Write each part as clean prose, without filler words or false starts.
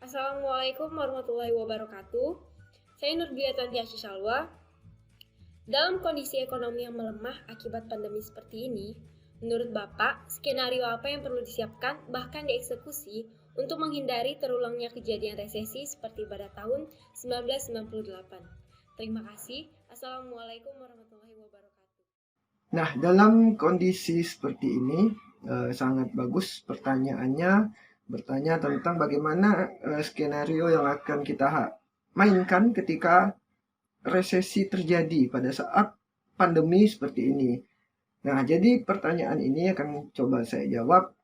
Assalamualaikum warahmatullahi wabarakatuh. Saya Nurdiatanti Asyisalwa. Dalam kondisi ekonomi yang melemah akibat pandemi seperti ini, menurut Bapak, skenario apa yang perlu disiapkan bahkan dieksekusi untuk menghindari terulangnya kejadian resesi seperti pada tahun 1998? Terima kasih. Assalamualaikum warahmatullahi wabarakatuh. Nah, dalam kondisi seperti ini, sangat bagus pertanyaannya, bertanya tentang bagaimana skenario yang akan kita mainkan ketika resesi terjadi pada saat pandemi seperti ini. Nah, jadi pertanyaan ini akan coba saya jawab.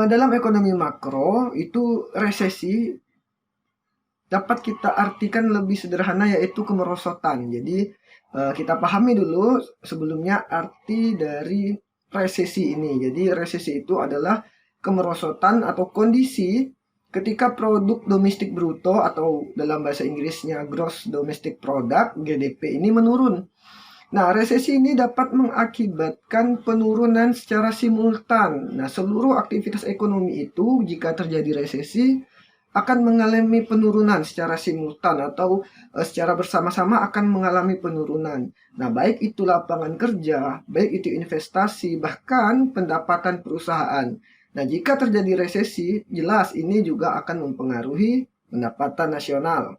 Dalam ekonomi makro itu resesi dapat kita artikan lebih sederhana, yaitu kemerosotan. Jadi kita pahami dulu sebelumnya arti dari resesi ini. Jadi resesi itu adalah kemerosotan atau kondisi ketika produk domestik bruto atau dalam bahasa Inggrisnya gross domestic product (GDP) ini menurun. Nah, resesi ini dapat mengakibatkan penurunan secara simultan. Nah, seluruh aktivitas ekonomi itu jika terjadi resesi akan mengalami penurunan secara simultan atau secara bersama-sama akan mengalami penurunan. Nah, baik itu lapangan kerja, baik itu investasi, bahkan pendapatan perusahaan. Nah, jika terjadi resesi, jelas ini juga akan mempengaruhi pendapatan nasional.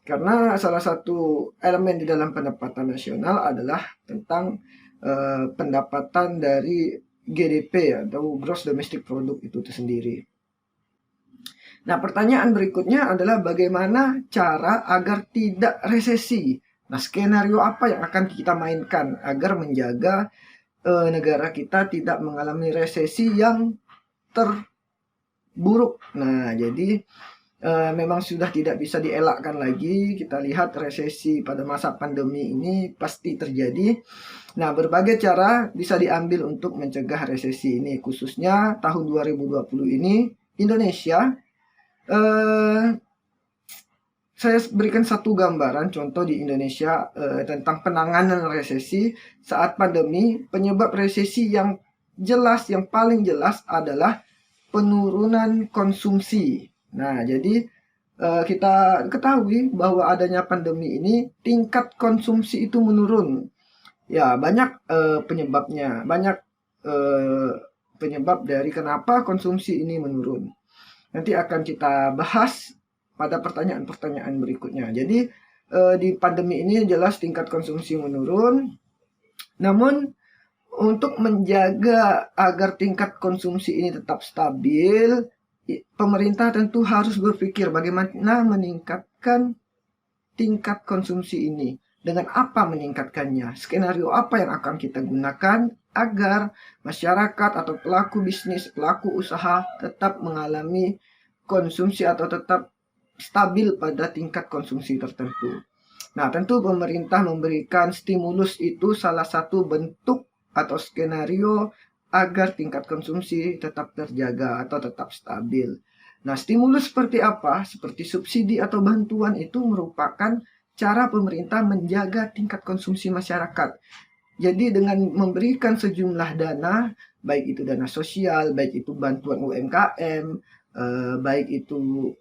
Karena salah satu elemen di dalam pendapatan nasional adalah tentang pendapatan dari GDP atau Gross Domestic Product itu sendiri. Nah, pertanyaan berikutnya adalah bagaimana cara agar tidak resesi. Nah, skenario apa yang akan kita mainkan agar menjaga negara kita tidak mengalami resesi yang terburuk. Nah, jadi memang sudah tidak bisa dielakkan lagi. Kita lihat resesi pada masa pandemi ini pasti terjadi. Nah, berbagai cara bisa diambil untuk mencegah resesi ini, khususnya tahun 2020 ini Indonesia. Saya berikan satu gambaran contoh di Indonesia tentang penanganan resesi saat pandemi. Penyebab resesi yang jelas, yang paling jelas adalah penurunan konsumsi. Nah, jadi kita ketahui bahwa adanya pandemi ini tingkat konsumsi itu menurun. Ya, banyak penyebabnya, banyak penyebab dari kenapa konsumsi ini menurun. Nanti akan kita bahas pada pertanyaan-pertanyaan berikutnya. Jadi di pandemi ini jelas tingkat konsumsi menurun. Namun untuk menjaga agar tingkat konsumsi ini tetap stabil, pemerintah tentu harus berpikir bagaimana meningkatkan tingkat konsumsi ini. Dengan apa meningkatkannya? Skenario apa yang akan kita gunakan agar masyarakat atau pelaku bisnis, pelaku usaha tetap mengalami konsumsi atau tetap stabil pada tingkat konsumsi tertentu. Nah, tentu pemerintah memberikan stimulus itu salah satu bentuk atau skenario agar tingkat konsumsi tetap terjaga atau tetap stabil. Nah, stimulus seperti apa? Seperti subsidi atau bantuan itu merupakan cara pemerintah menjaga tingkat konsumsi masyarakat. Jadi dengan memberikan sejumlah dana, baik itu dana sosial, baik itu bantuan UMKM, baik itu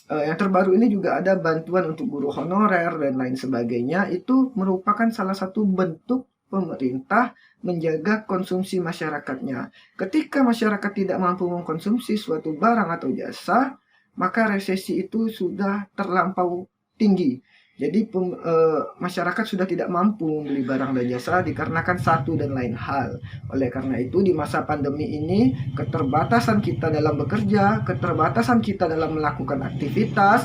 yang terbaru ini juga ada bantuan untuk guru honorer dan lain sebagainya, itu merupakan salah satu bentuk pemerintah menjaga konsumsi masyarakatnya. Ketika masyarakat tidak mampu mengkonsumsi suatu barang atau jasa, maka resesi itu sudah terlampau tinggi. Jadi masyarakat sudah tidak mampu membeli barang dan jasa dikarenakan satu dan lain hal. Oleh karena itu di masa pandemi ini keterbatasan kita dalam bekerja, keterbatasan kita dalam melakukan aktivitas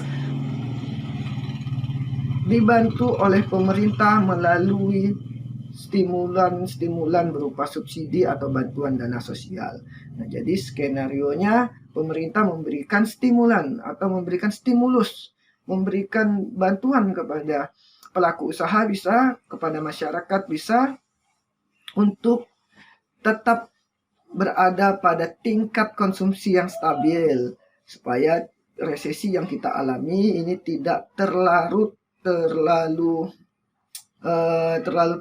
dibantu oleh pemerintah melalui stimulan berupa subsidi atau bantuan dana sosial. Nah, jadi skenarionya pemerintah memberikan stimulan atau memberikan stimulus, memberikan bantuan kepada pelaku usaha bisa, kepada masyarakat bisa untuk tetap berada pada tingkat konsumsi yang stabil supaya resesi yang kita alami ini tidak terlalu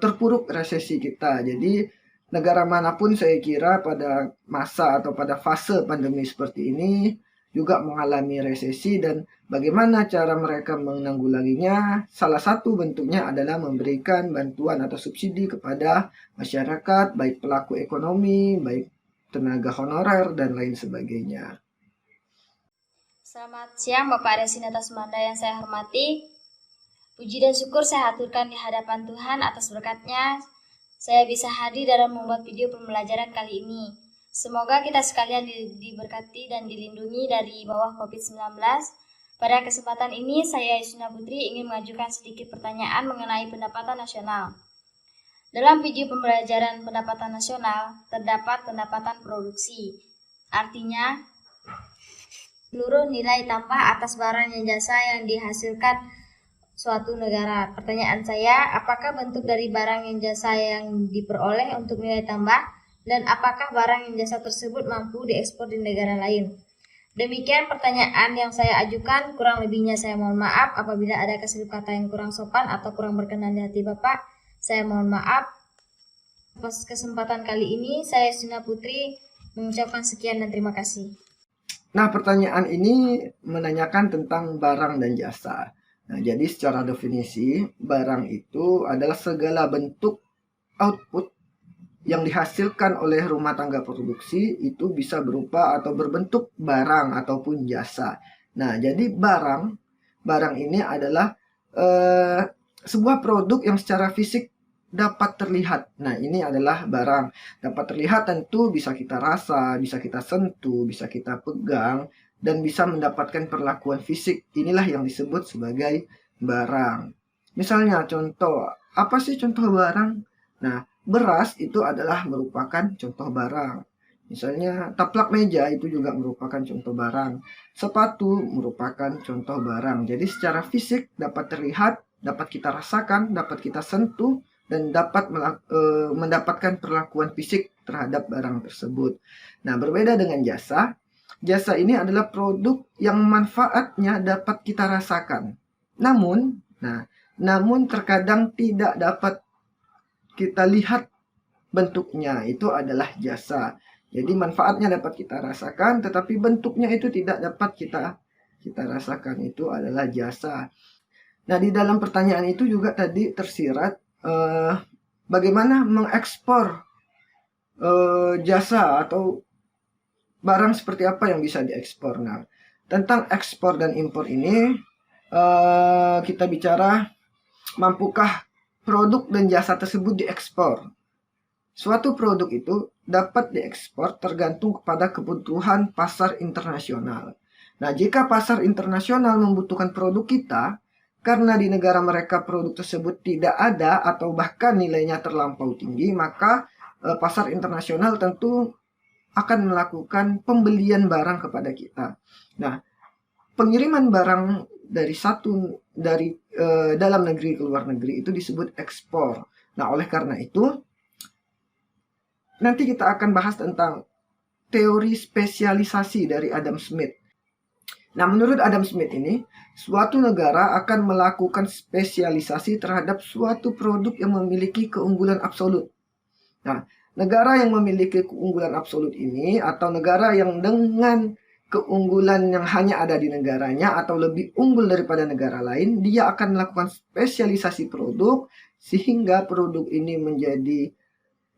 terpuruk resesi kita. Jadi negara manapun saya kira pada masa atau pada fase pandemi seperti ini juga mengalami resesi, dan bagaimana cara mereka menanggulanginya? Salah satu bentuknya adalah memberikan bantuan atau subsidi kepada masyarakat, baik pelaku ekonomi, baik tenaga honorer, dan lain sebagainya. Selamat siang Bapak Resinata Sumanda yang saya hormati. Puji dan syukur saya haturkan di hadapan Tuhan atas berkat-Nya. Saya bisa hadir dalam membuat video pembelajaran kali ini. Semoga kita sekalian diberkati dan dilindungi dari bawah COVID-19. Pada kesempatan ini, saya Yusna Putri ingin mengajukan sedikit pertanyaan mengenai pendapatan nasional. Dalam video pembelajaran pendapatan nasional, terdapat pendapatan produksi. Artinya, seluruh nilai tambah atas barang dan jasa yang dihasilkan suatu negara. Pertanyaan saya, apakah bentuk dari barang dan jasa yang diperoleh untuk nilai tambah? Dan apakah barang dan jasa tersebut mampu diekspor di negara lain? Demikian pertanyaan yang saya ajukan, kurang lebihnya saya mohon maaf apabila ada keselip kata yang kurang sopan atau kurang berkenan di hati Bapak. Saya mohon maaf. Atas kesempatan kali ini, saya Yusna Putri mengucapkan sekian dan terima kasih. Nah, pertanyaan ini menanyakan tentang barang dan jasa. Nah, jadi secara definisi, barang itu adalah segala bentuk output yang dihasilkan oleh rumah tangga produksi, itu bisa berupa atau berbentuk barang ataupun jasa. Nah, jadi barang ini adalah sebuah produk yang secara fisik dapat terlihat. Nah, ini adalah barang. Dapat terlihat tentu bisa kita rasa, bisa kita sentuh, bisa kita pegang, dan bisa mendapatkan perlakuan fisik. Inilah yang disebut sebagai barang. Misalnya contoh, apa sih contoh barang? Nah, beras itu adalah merupakan contoh barang. Misalnya taplak meja itu juga merupakan contoh barang. Sepatu merupakan contoh barang. Jadi secara fisik dapat terlihat, dapat kita rasakan, dapat kita sentuh, dan dapat mendapatkan perlakuan fisik terhadap barang tersebut. Nah, berbeda dengan jasa. Jasa ini adalah produk yang manfaatnya dapat kita rasakan. Namun terkadang tidak dapat kita lihat bentuknya, itu adalah jasa. Jadi manfaatnya dapat kita rasakan, tetapi bentuknya itu tidak dapat kita rasakan, itu adalah jasa. Nah, di dalam pertanyaan itu juga tadi tersirat bagaimana mengekspor jasa atau barang seperti apa yang bisa diekspor. Nah, tentang ekspor dan impor ini kita bicara, mampukah produk dan jasa tersebut diekspor. Suatu produk itu dapat diekspor tergantung kepada kebutuhan pasar internasional. Nah, jika pasar internasional membutuhkan produk kita, karena di negara mereka produk tersebut tidak ada atau bahkan nilainya terlampau tinggi, maka pasar internasional tentu akan melakukan pembelian barang kepada kita. Nah, pengiriman barang dari dalam negeri ke luar negeri itu disebut ekspor. Nah, oleh karena itu nanti kita akan bahas tentang teori spesialisasi dari Adam Smith. Nah, menurut Adam Smith ini, suatu negara akan melakukan spesialisasi terhadap suatu produk yang memiliki keunggulan absolut. Nah, negara yang memiliki keunggulan absolut ini, atau negara yang dengan keunggulan yang hanya ada di negaranya atau lebih unggul daripada negara lain, dia akan melakukan spesialisasi produk sehingga produk ini menjadi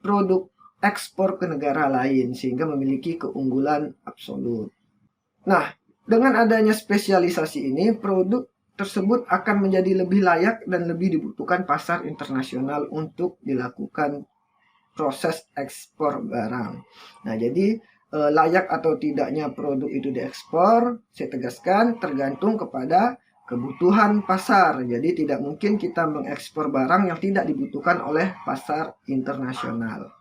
produk ekspor ke negara lain sehingga memiliki keunggulan absolut. Nah, dengan adanya spesialisasi ini, produk tersebut akan menjadi lebih layak dan lebih dibutuhkan pasar internasional untuk dilakukan proses ekspor barang. Nah, jadi layak atau tidaknya produk itu diekspor, saya tegaskan, tergantung kepada kebutuhan pasar. Jadi tidak mungkin kita mengekspor barang yang tidak dibutuhkan oleh pasar internasional.